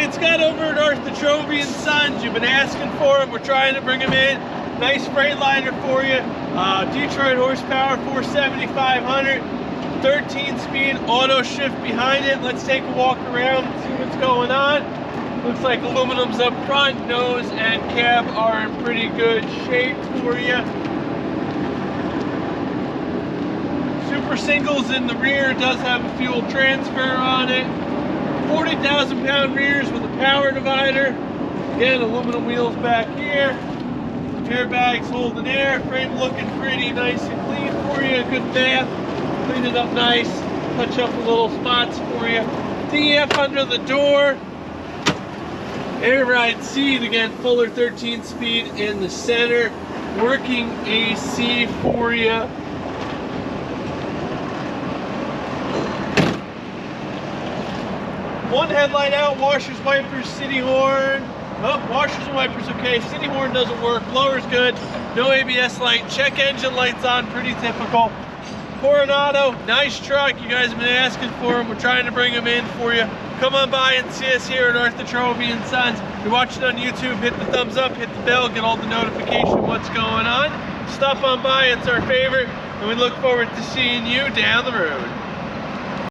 it's got over at Arthur Trovei and Sons. You've been asking for them. We're trying to bring them in. Nice Freightliner for you. Detroit horsepower, 4,7,500. 13-speed auto shift behind it. Let's take a walk around and see what's going on. Looks like aluminum's up front. Nose and cab are in pretty good shape for you. Super singles in the rear. Does have a fuel transfer on it. 40,000 pound rears with a power divider. Again, aluminum wheels back here. Airbags holding air. Frame looking pretty nice and clean for you. Good bath. Clean it up nice. Touch up the little spots for you. DF under the door. Air ride seat. Again, fuller 13-speed in the center. Working AC for you. One headlight out, washers, wipers, city horn. Oh, washers and wipers okay. City horn doesn't work. Blower's good. No ABS light. Check engine lights on. Pretty typical. Coronado, nice truck. You guys have been asking for them. We're trying to bring them in for you. Come on by and see us here at Arthur Trovei and Sons. If you're watching on YouTube, hit the thumbs up, hit the bell, get all the notification of what's going on. Stop on by. It's our favorite, and we look forward to seeing you down the road.